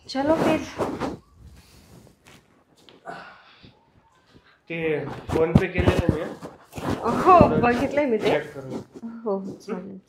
चलो फिर. ते फोन पे केलेलं मी. हो बघितलंय मी ते. चेक करून. हो चालेल.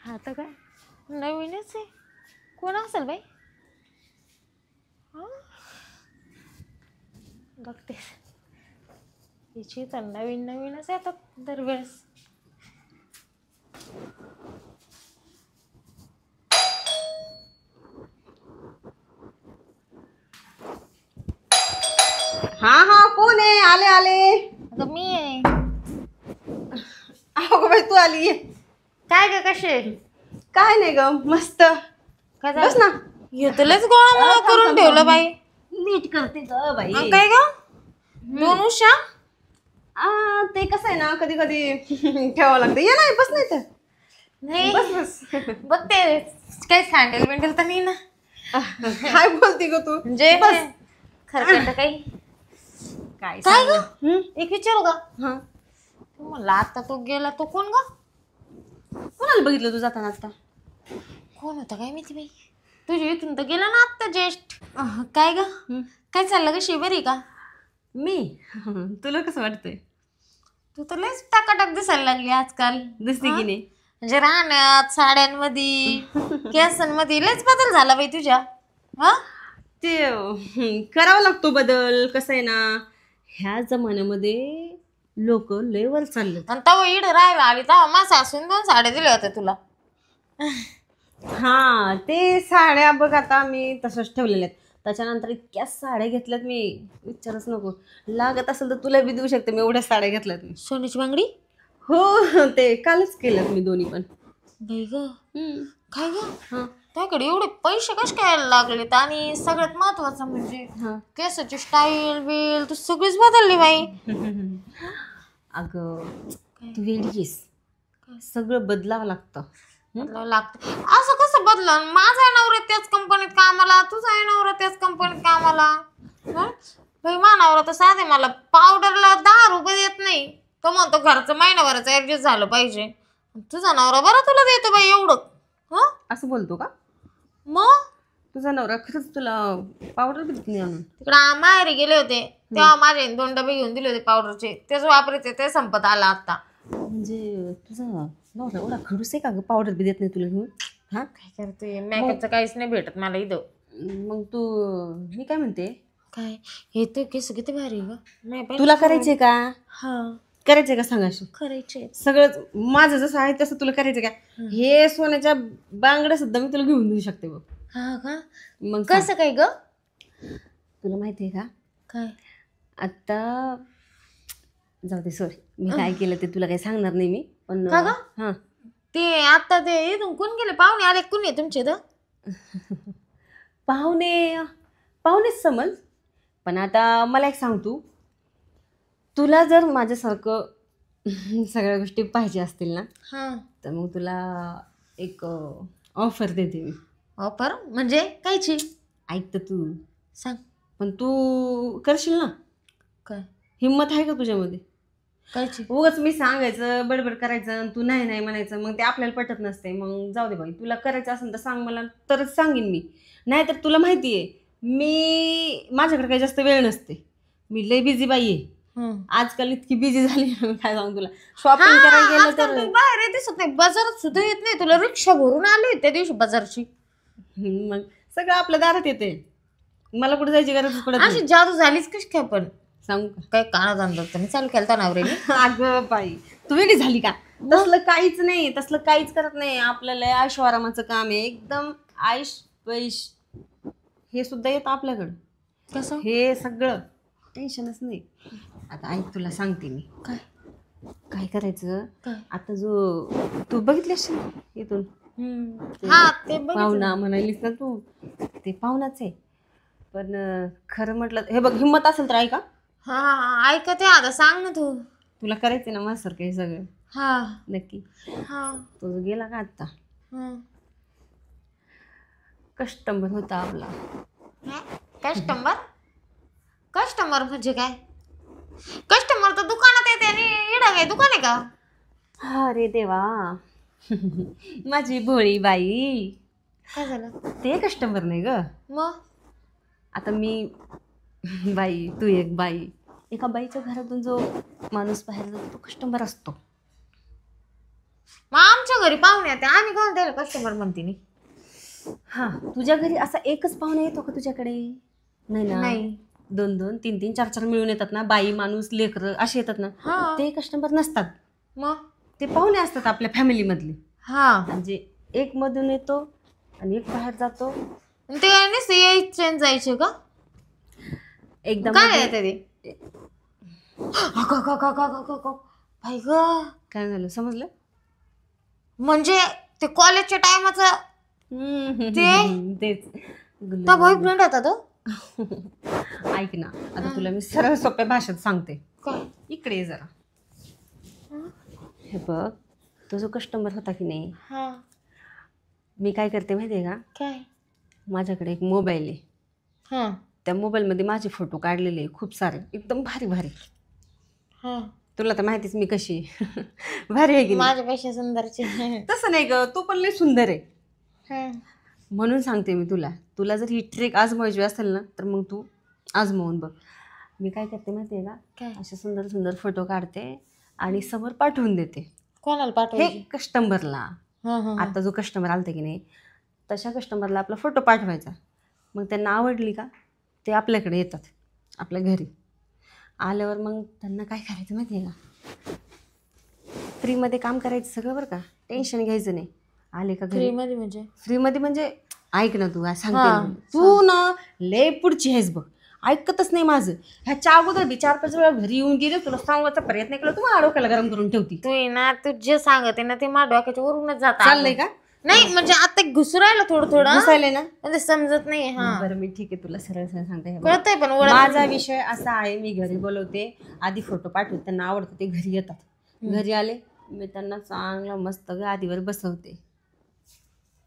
हा तर काय नवीनच आहे. कोण असेल बाई? बघतेस हिची तर नवीन नवीनच येतात दरवेळेस. हा कोण आहे? आले आले. अगं मी आहे. अगं बाई तू आली. काय ग कसे? काय नाही ग मस्त. काय बस ना. येतलेच गोळा करून ठेवलं बाई. नीट करते ग बाई. काय ग 2 उशा? ते कसं आहे ना कधी कधी ठेवावं लागतं. ये नाही बस नाही तर. नाही बस बस. बघ ते काही सँडल बिंडल तर नाही ना? काय बोलती ग तू? म्हणजे बस. खरं काही काय काय ग? एक विचारू का? हा म्हणला आता तो गेला तो कोण ग? कोणाला बघितलं तू जाताना आता? कोण होता काय माहिती बाई. तुझ्या इथून तर गेला ना आत्ता जेस्ट. काय ग काय चाललं ग? शिबरी का? मी तुला कसं वाटतंय? तू तर लयच टाकाटाक दिसायला लागली आजकाल. दिसते की नाही? म्हणजे राहण्यात साड्यांमध्ये केसांमध्ये लयच बदल झाला बाई तुझ्या. हा ते करावा लागतो बदल. कसं आहे ना ह्या जमान्यामध्ये लोक लय वर चालले. आणि तवा इड राहायला आली तेव्हा मा सासून 2 साड्या दिल्या होत्या तुला. हा ते साड्या बघ आता मी तसंच ठेवलेल्या आहेत. त्याच्यानंतर इतक्या साड्या घेतल्यात मी विचारच नको. लागत असेल तर तुला बी देऊ शकते मी. एवढ्या साड्या घेतल्यात मी. सोन्याची बांगडी? हो ते कालच केल्यात मी दोन्ही पण. बाई ग काय ग? हा त्याकडे एवढे पैसे कसे काय लागलेत? आणि सगळ्यात महत्वाचं म्हणजे केसाची स्टाईल बिल तू सगळीच बदलली बाई. अगं तू वेळीस सगळं बदलावं लागतं. लागतं असं कसं बदलन? माझा नवरा त्याच कंपनीत कामाला, तुझा नवरा त्याच कंपनीत कामाला. बाई मा नवरा तर साधे मला पावडरला 10 रुपये देत नाही. तो म्हणतो घरचं महिनाभराचं ऍडजस्ट झालं पाहिजे. तुझा नवरा बरं तुला देतो बाई एवढं. असं बोलतो का? मग तुझा नवरा खरंच तुला पावडर बी देत नाही आणून? तिकडं माहेरी गेले होते तेव्हा माझे 2 डबे घेऊन दिले होते पावडरचे. तेच वापरायचे ते संपत आला आता. म्हणजे तुझा नवरा एवढा खडूस आहे का ग? पावडर बी देत नाही तुला घेऊन? हा काय करते मेकअपचं काहीच नाही भेटत मला इथं. मग तू मी काय म्हणते काय हे तर केस किती भारी ग. तुला करायचंय का? हा करायचंय का सांगायचं? करायचे सगळं माझं जसं आहे तसं तुला करायचं का? हे सोन्याच्या बांगड्या सुद्धा मी तुला घेऊन देऊ शकते बघ. हा का? मग कसं काय ग? तुला माहिती आहे का? काय? आता जाऊ दे सॉरी मी काय केलं ते तुला काही सांगणार नाही मी. पण का ग? हा ते आता ते इथून कोण गेले? पाहुणे आले कोण आहे तुमचे तर? पाहुणेच समज. पण आता मला एक सांग तू. तुला जर माझ्यासारखं सगळ्या गोष्टी पाहिजे असतील ना तर मग तुला एक ऑफर देते मी. ऑफर म्हणजे कायची? ऐक तर तू सांग. पण तू करशील ना? काय हिंमत आहे का तुझ्यामध्ये? कायची? उगाच मी सांगायचं बडबड करायचं आणि तू नाही नाही म्हणायचं मग ते आपल्याला पटत नसते. मग जाऊ दे बाई तुला करायचं असेल तर सांग मला तरच सांगेन मी. नाहीतर तुला माहिती आहे मी माझ्याकडे काही जास्त वेळ नसते. मी लय बिझी बाई आहे. आजकाल इतकी बिझी झाली काय सांग तुला. शॉपिंग करायला गेलं तर बाहेर दिसत नाही. बाजारात सुद्धा येत नाही. तुला रिक्षा भरून आली त्या दिवशी बाजारची. मग सगळं आपल्या दारात येते. मला कुठे जायची गरज पडत अशी जादू झालीच कशी काय? पण सांगू काय काळा धंदा मी चालू केलता नवऱ्याने. अगं बाई तू वेगळी झाली का? तसलं काहीच नाही. तसलं काहीच करत नाही. आपल्याला ऐशोआरामाचं काम आहे एकदम. आयुष पैश हे सुद्धा येतं आपल्याकडं. कसं? हे सगळं टेन्शनच नाही. आता ऐक तुला सांगते मी. काय? काय करायचं काय? आता जो तू बघितली असेल ना इथून हा ते बघितलं. पाहुणा म्हणालीस ना तू ते पाहुणाच आहे पण खरं म्हटलं हे बघ हिंमत असेल तर ऐका हा ऐकते आता सांग ना तू. तुला करायचं ना माझ्यासारखं हे सगळं हा नक्की हा तुझं गेला का आता हा. कस्टमर होता आपला कस्टमर कस्टमर म्हणजे काय? कस्टमर तर दुकानात येते आणि इडा काय दुकान आहे का? अरे देवा माझी भोळी बाई काय झालं ते कस्टमर नाही ग मग? आता मी बाई तू एक बाई एका बाईच्या घरातून जो माणूस बाहेर जातो तो कस्टमर असतो. मग आमच्या घरी पाहुणे येते आम्ही कोण त्याला कस्टमर म्हणते नी? हा तुझ्या घरी असा एकच पाहुणा येतो का तुझ्याकडे? नाही ना नाही. 2-2 3-3 4-4 मिळून येतात ना बाई माणूस लेकरं असे येतात ना हा ते कस्टमर नसतात मग ते पाहुणे असतात आपल्या फॅमिलीमधले हा म्हणजे एक मधून येतो आणि एक बाहेर जातो. आणि ते नुसते यायचे आणि जायचे का? एकदम काय येते ते? भाई ग काय झालं समजलं? म्हणजे ते कॉलेजच्या टायमाचा तेच तो बॉयफ्रेंड होता तो? ऐक ना आता तुला मी सरळ सोप्या भाषेत सांगते काय? इकडे ये जरा हे बघ तो जो कस्टमर होता की नाही हा मी काय करते माहिती आहे का काय? माझ्याकडे एक मोबाईल आहे हा त्या मोबाईलमध्ये माझे फोटो काढलेले आहे खूप सारे एकदम भारी भारी हा तुला तर माहितीच मी कशी आहे. भारी आहे की नाही? माझ्यापेक्षा सुंदरचे. तसं नाही ग तू पण लई सुंदर आहे हा. म्हणून सांगते मी तुला जर ही ट्रिक आजमायची असेल ना तर मग तू आजमावून बघ. मी काय करते माहिती आहे का काय? असे सुंदर सुंदर फोटो काढते आणि समोर पाठवून देते कोणाला हे पाठवायची? कस्टमरला. हा हा हा. आता जो कस्टमर आलता की नाही तशा कस्टमरला आपला फोटो पाठवायचा मग त्यांना आवडली का ते आपल्याकडे येतात आपल्या घरी आल्यावर मग त्यांना काय करायचं माहिती आहे का फ्रीमध्ये काम करायचं सगळं बरं का टेन्शन घ्यायचं नाही. आले का घरी फ्री मध्ये म्हणजे? फ्रीमध्ये म्हणजे ऐक ना तू सांगते हा, ना. तू ना लय पुढची आहेस बघ ऐकतच नाही माझं ह्याच्या अगोदर बी 4-5 वेळा घरी येऊन गेले तुला सांगायचा प्रयत्न केला तू माझ्या डोक्याला गरम करून ठेवती. तू आहे ना तू जे सांगते ना ते माझ्या डोक्याच्या वरूनच जात चाललंय का नाही म्हणजे आता घुसू राहिलं थोडं थोडं घुसायलंय ना म्हणजे समजत नाही. हा बरं मी ठीक आहे तुला सरळ सरळ सांगते हे बघ. कळतंय पण ओळख माझा विषय असा आहे मी घरी बोलवते आधी फोटो पाठवते त्यांना आवडतं ते घरी येतात घरी आले मी त्यांना चांगलं मस्त गादीवर बसवते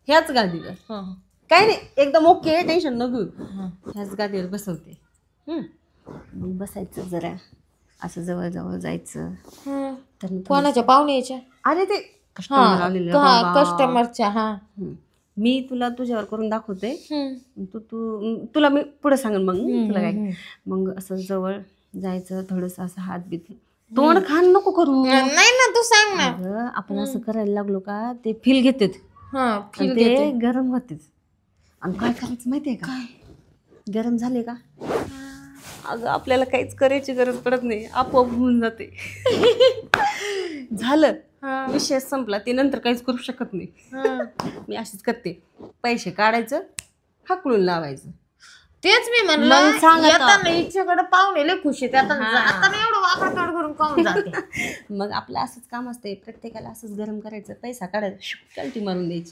ह्याच गादीवर हा, हा. काही नाही एकदम ओके टेन्शन नको हा. ह्याच गादीवर बसवते मग बसायचं जरा असं जवळ जवळ जायचं हम्म. तर कोणाच्या पाहुण्याच्या? अरे ते कस्टमर आलेले बाबा. कस्टमरच्या. हा मी तुला तुझ्यावर करून दाखवते हम्म. तुला मी पुढे सांगेन मग तुला काय हम्म. मग असं जवळ जायचं थोडंसं असं हात बीत तोंड खान नको करू नाही ना तू सांग ना. अगं, आपण असं करायला लागलो का ते फील घेतात हा आणि फील ते गरम होतेच आणि काय करायचं माहितीये का गरम झाले का अगं आपल्याला काहीच करायची गरज पडत नाही आपोआप होऊन जाते झालं विषय संपला ते नंतर काहीच करू शकत नाही. मी अशीच करते पैसे काढायचं हाकलून लावायचं. तेच मी मग म्हणलं सांग आता. येताना हिच्याकडे पाहुणे लय खुश आहेत आता जाताना एवढं वाकडं तोंड करून काऊन जाते? मग आपलं असंच काम असते प्रत्येकाला असंच गरम करायचं पैसा काढायचा कल्टी मारून द्यायची.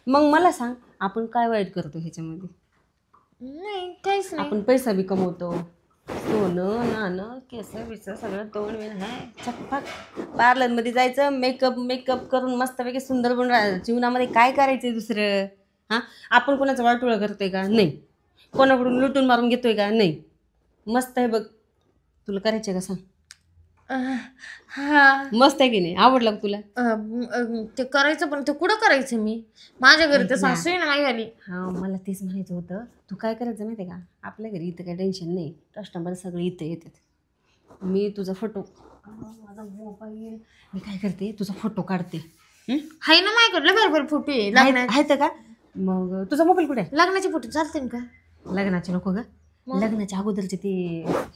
मग मला सांग आपण काय वाईट करतो ह्याच्यामध्ये? नाही काहीच नाही. आपण पैसा बी कमवतो सोनं नाणं केस बिस सगळं तोंड बिन आहे चकपक पार्लरमध्ये जायचं मेकअप करून मस्तपैकी सुंदर बनून राहायचं. जीवनामध्ये काय करायचंय दुसरं? हां आपण कोणाचं वाटोळं करतोय का? नाही. कोणाकडून लुटून मारून घेतोय का? नाही. मस्त आहे बघ तुला करायचं का सांग? हा मस्त आहे की नाही? आवडलं का तुला? ते करायचं पण ते कुठं करायचं मी? माझ्या घरी तर सासू आहे ना माझी आली. हां मला तेच म्हणायचं होतं तू काय करायचं माहिती आहे का आपल्या घरी इथं काही टेन्शन नाही कस्टमर सगळे इथं येतात. मी तुझा फोटो माझा मोबाईल मी काय करते तुझा फोटो काढते. हाय ना माझ्याकडे बरोबर फोटो आहे लग्नाचे. आहेत का? मग तुझा मोबाईल कुठे आहे? लग्नाचे फोटो चालते का? लग्नाचे नको ग लग्नाच्या अगोदरचे ते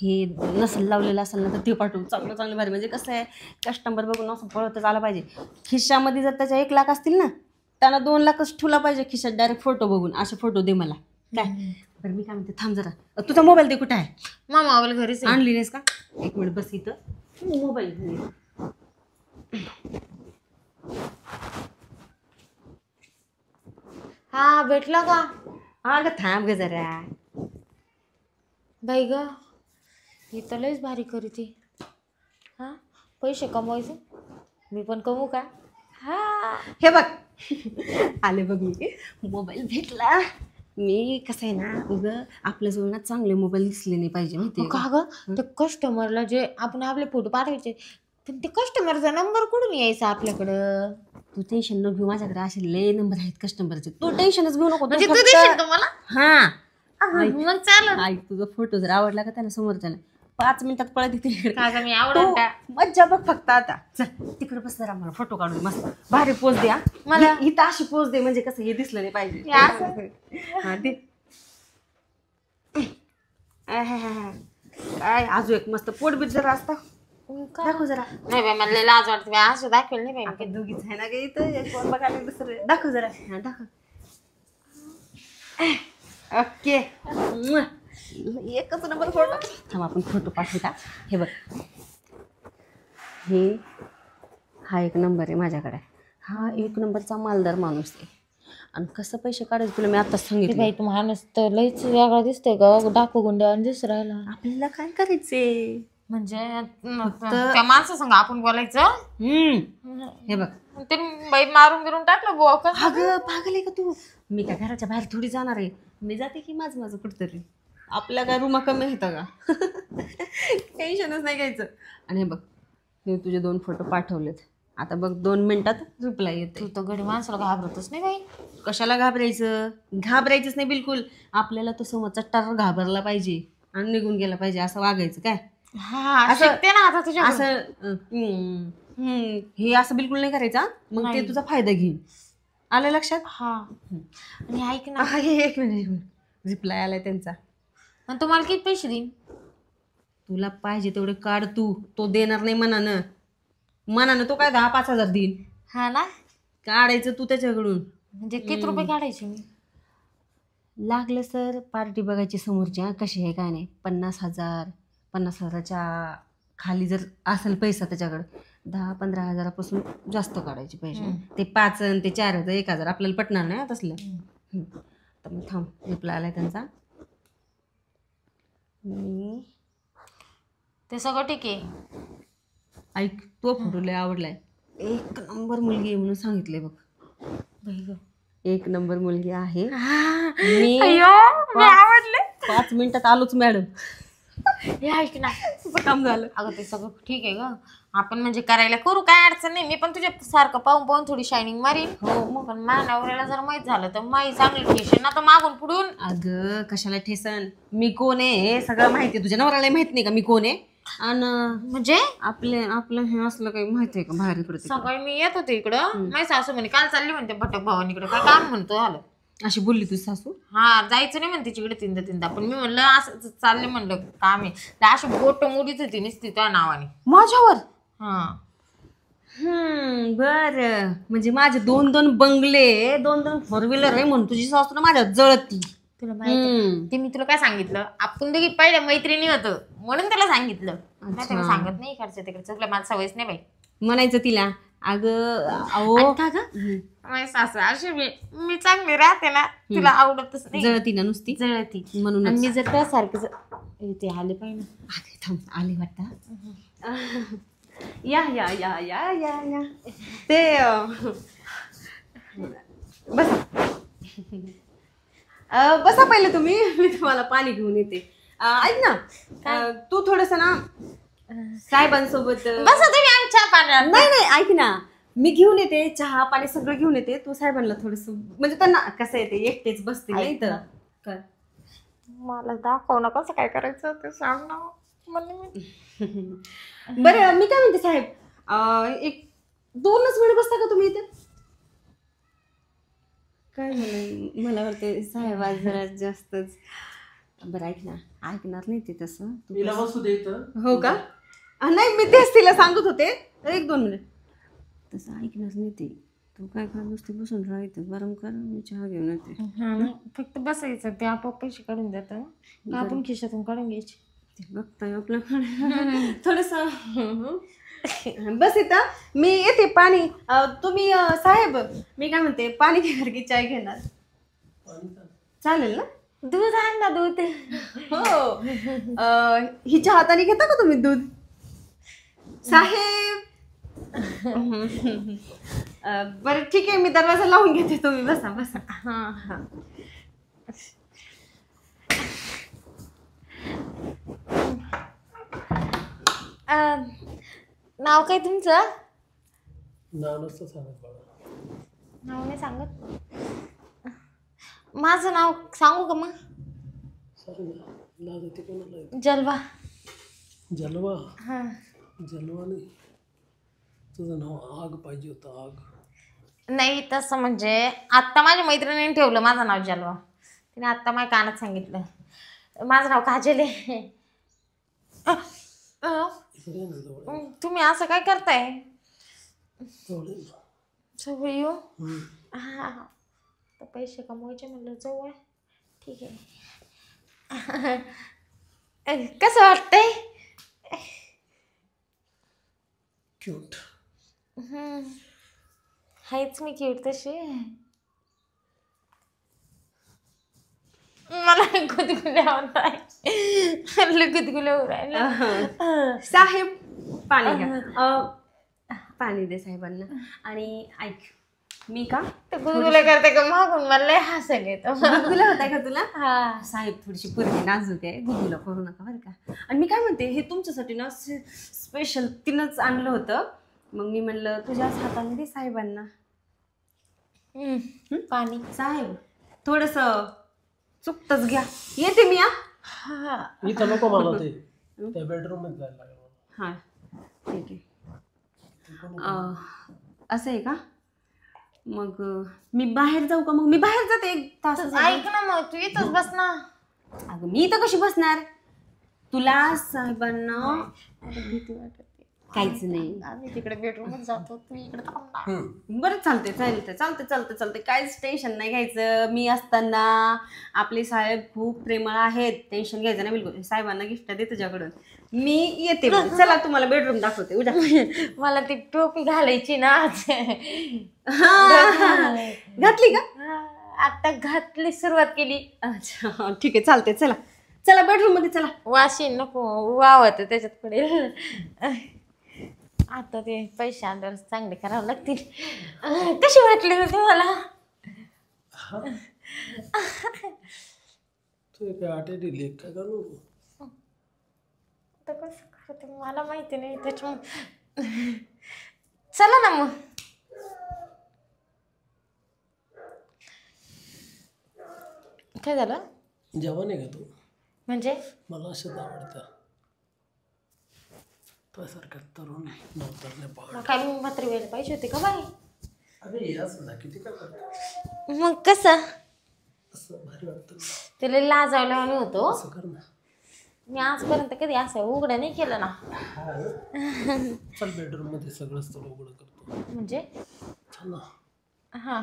हे नसल लावलेलं असेल ना तर ते पाठवू चांगलं चांगलं भारी. म्हणजे कसं आहे कस्टमर बघून असं पळतच आला पाहिजे. खिशामध्ये जर त्याच्या 1 लाख असतील ना त्याला 2 लाखच ठेवला पाहिजे खिशात डायरेक्ट फोटो बघून. असे फोटो दे मला काय बरं मी काय म्हणते थांब जरा तुझा मोबाईल ते कुठे आहे? मामा घरीच आहे. आणली नाहीस का? 1 मिनिट बस इथं मोबाईल हा भेटला का? अगं थांब ग जरा. बाई ग ही तर लयच भारी करीती. हा पैसे कमवायचे मी पण कमवू का? हा हे बघ आले बघ मी मोबाईल भेटला. मी कसं आहे ना उगं आपल्याजवळ ना चांगले मोबाईल दिसले नाही पाहिजे माहिती का ग ते कस्टमरला जे आपण आपले फोटो पाठवायचे पण ते कस्टमरचा नंबर कुठून यायचा आपल्याकडं? तू टेन्शन न घेऊ, माझ्याकडे असे लय नंबर आहेत कस्टमरचे. तू टेन्शनच घेऊ नको. म्हणजे तू देशील का मला? हा मग चालेल. ऐक, तुझा फोटो जर आवडला का त्याला समोरच्याला 5 मिनिटात पळत येते. का ग मी आवडत का? मज्जा बघ फक्त. आता चल तिकडे बस जरा, मला फोटो काढून मस्त भारी पोज द्या मला. इथं अशी पोज दे म्हणजे कसं हे दिसलं नाही पाहिजे. हे असं? हा दे. आहाहाहा. काय अजून एक मस्त पोट बीट जरा असता दाखव जरा. नाही बाई मला लय लाज वाटते बाई, असं दाखवेल नाही बाई मी. आपण दोघीच आहे ना ग इथं, एक कोण बघायला दुसरं. दाखव जरा. हा दाखव. ओके. एकच नंबर फोटो. थांब आपण फोटो पाठवता. हे बघ, हा एक नंबर आहे माझ्याकडे. हा एक नंबरचा मालदार माणूस आहे. आणि कसं पैसे काढायचे तुला मी आताच सांगितलं. बाई तू माणूस तर लयच वेगळा दिसतोय का? डाकू गुंड्यावर दिसू राहिला. आपल्याला काय करायचंय म्हणजे त्या माणसा संग आपण बोलायचं. हे बघ. ते बाई मारून बिरून टाकलं बुवा का? अगं पागल आहे का तू? मी काय घराच्या बाहेर थोडी जाणार आहे. मी जाते की माझं कुठतरी. आपल्या काय रुमा कमी आहेत का? टेन्शनच नाही घ्यायचं. आणि हे बघ, मी तुझे 2 फोटो पाठवलेत. आता बघ 2 मिनिटात रिप्लाय येते. तू तर गडी माणसाला घाबरतच नाही बाई. कशाला घाबरायचं? घाबरायचंच नाही बिलकुल. आपल्याला तो समोरचा टार घाबरला पाहिजे आणि निघून गेला पाहिजे असं वागायचं. काय हा शिकते ना आता तुझ्या. असं हे असं बिलकुल नाही करायचं. मग ते तुझा फायदा घेईन. आलं लक्षात? हा आणि ऐक ना, एक मिनिट. रिप्लाय आलाय त्यांचा. आणि तुम्हाला किती पैसे देईन? तुला पाहिजे तेवढे काढ तू. तो देणार नाही मनानं तो काय 10-5 हजार देईन. हा ना, काढायचं तू त्याच्याकडून. म्हणजे किती रुपये काढायचे मी? लागलं सर पार्टी बघायची समोरच्या कशी आहे काय नाही. 50,000 50,000च्या खाली जर असेल पैसा त्याच्याकडे 10-15 हजारापासून जास्त काढायचे पैसे. ते 5 आणि ते 4 हजार 1,000 आपल्याला पटणार नाही तसलं. तर मग थांब, रिप्लाय आलाय त्यांचा. ते सगळं ठीक आहे. ऐक, तो फोटो लय आवडलाय. एक नंबर मुलगी आहे म्हणून सांगितलंय बघ. बाई ग, एक नंबर मुलगी आहे. मी आवडले. 5 मिनिटात आलोच मॅडम. हे ऐक ना, तुझं काम झालं. अगं ते सगळं ठीक आहे ग. आपण म्हणजे करायला करू, काय अडचण नाही. मी पण तुझ्या सारखं पाहून थोडी शायनिंग मारीन. हो मग. पण माझ्या नवऱ्याला जर माहीत झालं तर माई चांगली ठेशन ना, तर मागून पुढून. अगं कशाला ठेसन? मी कोण आहे हे सगळं माहिती आहे. तुझ्या नवऱ्याला माहित नाही का मी कोण आहे? आणि म्हणजे आपलं हे असलं काही माहिती आहे का बाहेर इकडे? सकाळी मी येत होते इकडं, माझी सासू म्हणे काल चालली म्हणते भटक भवानीकडे, काय काम म्हणतो आलं. अशी बोलली तुझी सासू? हा जायचं नाही म्हणते तिकडे तीनदा. पण मी म्हणलं असं चालले, म्हणलं काम आहे. तर अशी बोट मोडीच होती नुसती त्या नावाने माझ्यावर. हा बर. म्हणजे माझे 2-2 बंगले 2-2 फोर व्हीलर आहे म्हणून तुझी सासू ना माझ्या जळती. तुला माहिती ते मी तुला काय सांगितलं, आपण दोघी पहिले मैत्रिणी होतो म्हणून तुला सांगितलं. नाही तर मी सांगत नाही इकडचं तिकडचं. तुला माझं सवयच नाही बाई म्हणायचं तिला. अगं अहो का ग, माझी सासू अशी मी चांगली राहते ना, तिला आवडतच नाही. जळती ना नुसती. जळती म्हणून आणि मी जर त्यासारखं ते आले पाहिजे. थांब, आले वाटतं. या या या या या या ते बसा. बसा पहिले तुम्ही, मी तुम्हाला पाणी घेऊन येते. ऐक ना, तू थोडस ना साहेबांसोबत बसा तुम्ही आमच्या पाण्यात. नाही ऐक ना, मी घेऊन येते चहा पाणी सगळं घेऊन येते. तू साहेबांना थोडस म्हणजे त्यांना कसं येते एकटेच बसते नाही तर काय. मला दाखव ना कसं काय करायचं ते सांग ना. बरं मी काय म्हणते साहेब, 1-2च वेळ बसता का तुम्ही इथे? काय झालं मला वाटतं साहेब आज जरा जास्तच. बरं ऐक ना, ऐकणार नाही ते तसं. तिला बसू दे इथं. हो का? नाही मी तेच तिला सांगत होते. 1-2 मिनिट. तसं ऐकणार नाही ते. तू काय कर, नुसती बसून राहायचं. गरम कर, मी चहा घेऊन येते. फक्त बसायचं, ते आपोआप पैसे काढून देतं का आपण खिशातून काढून घ्यायचे. ते बघताय आपल्याकडे थोडस. बस इथं मी येते पाणी तुम्ही साहेब मी काय म्हणते पाणी घेणार की चाय घेणार चालेल ना दूध आण ना दूध. हो हिच्या हाताने घेता का तुम्ही दूध साहेब बरं ठीक आहे मी दरवाजा लावून घेते तुम्ही बसा बसा. हा हा. नाव काय तुमचं? नाव नसतं सांगत बाळा. नाव नाही सांगत. माझं नाव सांगू का मग? सांग ना. लाज होती कोणाला येते? जलवा. जलवा. हा. जलवा नाही. तुझं नाव आग पाहिजे होतं आग. नाही तसं म्हणजे आत्ता माझ्या मैत्रिणीने ठेवलं माझं नाव जलवा. तिने आत्ता माझ्या कानात सांगितलं. माझं नाव काजल आहे. इकडे ये ना जवळ. तुम्ही असं काय करताय? जवळ ये ना. जवळ येऊ? हम्म. हा हा. तर पैसे कमवायचे म्हणलं जवळ. ठीक आहे. कसं वाटतंय? क्यूट. हायच मी क्यूट तशी. मला गुदगुल्या होत आहे. गुदगुल्या होऊ राहिल्या. साहेब पाणी घ्या पाणी दे साहेबांना आणि ऐक मी का ते गुदगुल्या करते का मागून मला लय हसायला येतं. गुदगुला होताय का तुला हा. साहेब थोडीशी पोरगी नाजूक आहे गुदगुला करू नका बरं का. आणि मी काय म्हणते हे तुमच्यासाठी ना स्पेशल तिनंच आणलं होतं मग मी म्हणलं तुझ्याच हाताने दे साहेबांना. पाणी. साहेब थोडस चुकतच घ्या येते मी हा. इथं नको मला ते त्या बेडरूम मध्ये जायला लागेल मला. हा ठीक आहे असं आहे का मग मी बाहेर जाऊ का मग मी बाहेर जाते 1 तास. ऐक ना मग तू इथंच बस ना. अगं मी इथं कशी बसणार तुला साहेबांना भीती वाटते काहीच नाही. आम्ही तिकडे बेडरूमच जातो तू इकडे थांब ना. बरं चालते चालते काहीच टेन्शन नाही घ्यायचं. मी असताना आपले साहेब खूप प्रेमळ आहेत टेन्शन घ्यायचं नाही बिलकुल. साहेबांना गिफ्ट दे तुझ्याकडून मी येते मग. चला तुम्हाला बेडरूम दाखवते उद्या. मला ती टोपी घालायची ना आज. घातली का आता घातली सुरुवात केली. अच्छा ठीक आहे चालते चला चला बेडरूम मध्ये चला. वाशी नको वावत त्याच्यात पडेल. आता ते पैसे आल्यावर चांगले करावं लागतील. कशी वाटली ना तुम्हाला? तू काय आटे दिली काय करू? तर कसं करते मला माहिती नाही त्याच्यामुळे. चला ना मग. काय झालं? जेवण आहे का तू? म्हणजे मला असंच आवडतं. तुझ्यासारखं तरुण नवतरणे पाहणं. काय मी मात्र वेळ पाहिजे होते का बाई? अरे असं ना किती काय करतो मग कसं असं भारी वाटतं. तिला लाजावला होतो. असं कर ना. मी आजपर्यंत कधी असं उघडं नाही केलं ना. चल बेडरूम मध्ये सगळंच तुला उघडं करतो. म्हणजे चल ना. हा.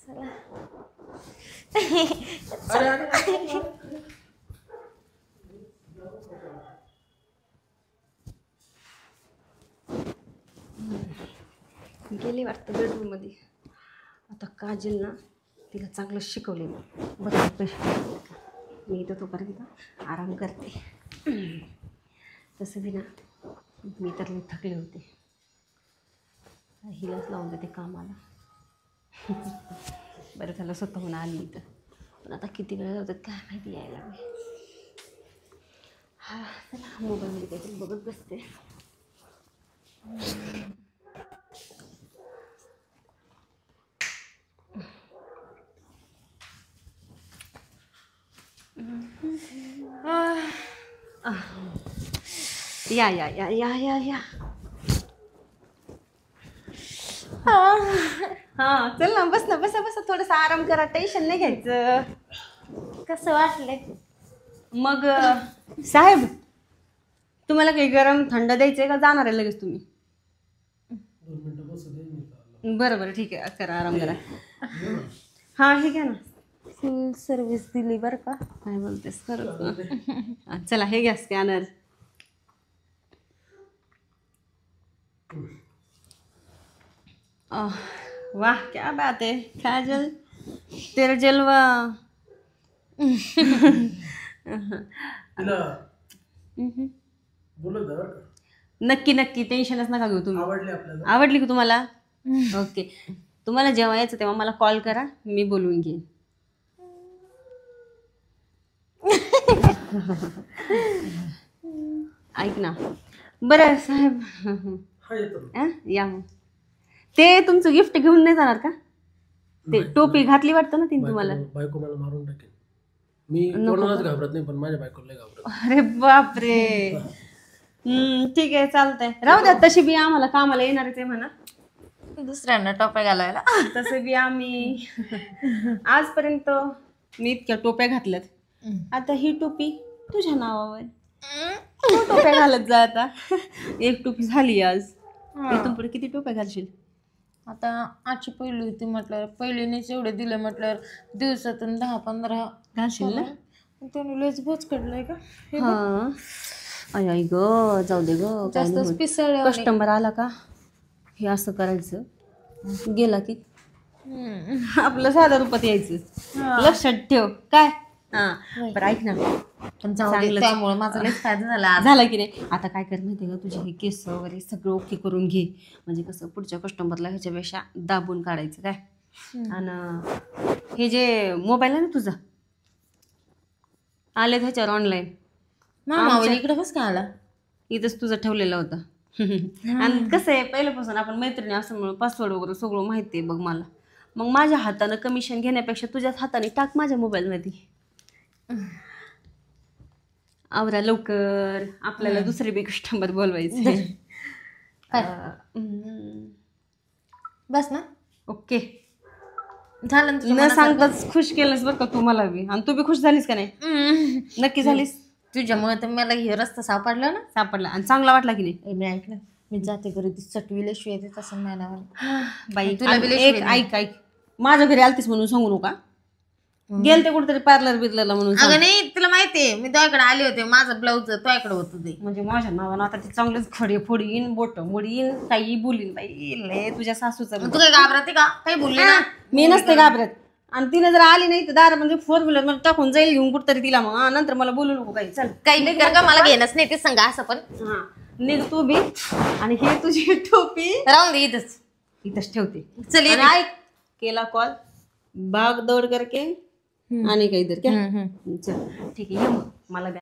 चला. गेली वाटतं बेडरूम मध्ये. आता काजल ना तिला चांगलं शिकवले बरं पैसे मी इथं तोपर्यंत आराम करते. तसं बी ना मी तर लई थकले होते. हिलाच लावून देते कामाला. बरं झालं स्वतःहून आली इथं. पण आता किती वेळ जातात काय माहिती यायला मी. हा चला मोबाईलमध्ये काहीतरी बघत बसते. या या या या या या हा चल ना बस ना बसा बसा थोडंसं आराम करा टेन्शन नाही घ्यायचं. कसं वाटलंय? मग साहेब तुम्हाला काही गरम थंड द्यायचंय का जाणार आहे लगेच तुम्ही? 2 मिनिटं बसू दे मी. बरं बरं ठीक आहे करा आराम करा. हां हे घ्या ना फुल सर्व्हिस दिली बरं का. काय बोलतेस खरंच ना. चला हे घ्या स्कॅनर. वाह क्या बात है काजल, तेरा जलवा. तिला बोलत जा बरं का. नक्की नक्की टेन्शनच नका घेऊ तुम्ही. आवडले आपल्याला. आवडली का तुम्हाला? ओके. तुम्हाला जेव्हा यायचं तेव्हा मला कॉल करा, मी बोलवून घेईन. ऐक ना बरं साहेब. हा येतो ना. या मग. ते तुमचं गिफ्ट घेऊन नाही जाणार का? ते टोपी घातली वाटतं ना तिने तुम्हाला. बायको मला मारून टाकेल. मी कोणालाच घाबरत नाही पण माझ्या बायकोला घाबरत. अरे बापरे. ठीक आहे चालतंय. राहू द्या. तशी बी आम्हाला कामाला येणारच आहे म्हणा. दुसऱ्यांना टोप्या घालायला. तसं बी आम्ही आजपर्यंत मी इतक्या टोप्या घातल्यात. आता ही टोपी तुझ्या नावावर तू टोप्या घालत जा आता. एक टोपी झाली आज. इथून पुढे किती टोप्या घालशील? आता आजची पहिली होती म्हटल्यावर पहिलीनेच एवढे दिले म्हटल्यावर दिवसातून 10-15 घालशील ना? त्याने लयच बोच काढलाय का. हा. आई ग जाऊ दे ग. जास्तच पिसळले. कस्टमर आला का हे असं करायचं. गेला की आपलं साध्या रूपात यायचं. लक्षात ठेव काय. हा बरं ऐक ना. पण त्यामुळे माझा लयच फायदा झाला. झाला की नाही. आता काय कर माहिती का, तुझे हे केस वगैरे सगळं ओके करून घे. म्हणजे कसं पुढच्या कस्टमरला ह्याच्यापेक्षा दाबून काढायचं काय. आणि हे जे मोबाईल आहे ना तुझा आले ह्याच्यावर ऑनलाईन. मामा इकडे कसं काय आला? इथंच तुझं ठेवलेलं होतं. आणि कसं आहे पहिल्यापासून आपण मैत्रिणी असल्यामुळे पासवर्ड वगैरे सगळं माहिती आहे बघ मला. मग माझ्या हातानं कमिशन घेण्यापेक्षा तुझ्याच हाताने टाक माझ्या मोबाईलमध्ये. आवरा लवकर. आपल्याला दुसरे बी कस्टमर बोलवायचे. बस ना. ओके. झालं न सांगताच खुश केलंस बरं का तू मला बी. आणि तू बी खुश झालीस का नाही? नक्की झालीस. तुझ्यामुळे तर मला हे रस्ता सापडला ना. सापडला आणि चांगला वाटला की नाही? मी ऐकलं मी जाते घरी ती चटवीला शिवाय देत असं मॅनावर. बाई तुला बी लय एक शिव्या ऐक ऐक. माझ्या घरी आलतीस म्हणून सांगू नका. गेल ते कुठेतरी पार्लर बिर्लरला म्हणून सांग. अगं नाही तुला माहितीये मी तुझ्याकडे आले होते. माझं ब्लाऊज तुझ्याकडे होतं ते. म्हणजे माझ्या नावानं आता ते चांगलेच खडे फोडीन बोट मोडीन काही बोलीन. बाई लय तुझ्या सासूचं. तू काही घाबरते का? काही बोलले ना. मी नसते घाबरत. आणि तिने जर आली नाही तर दार म्हणजे 4 व्हीलर मला टाकून जाईल घेऊन कुठतरी तिला. मग नंतर मला बोलू नको काही. चल काही नाही कर का मला घेणंच नाही ते सांगा असं पण. हा निघ तू बी. आणि हे तुझी टोपी राहून दे इथंच. इथंच ठेवते. चल ये. आणि ऐक केला कॉल भाग दौड करके आणि काही तर क्या. चल ठीक आहे ये मग मला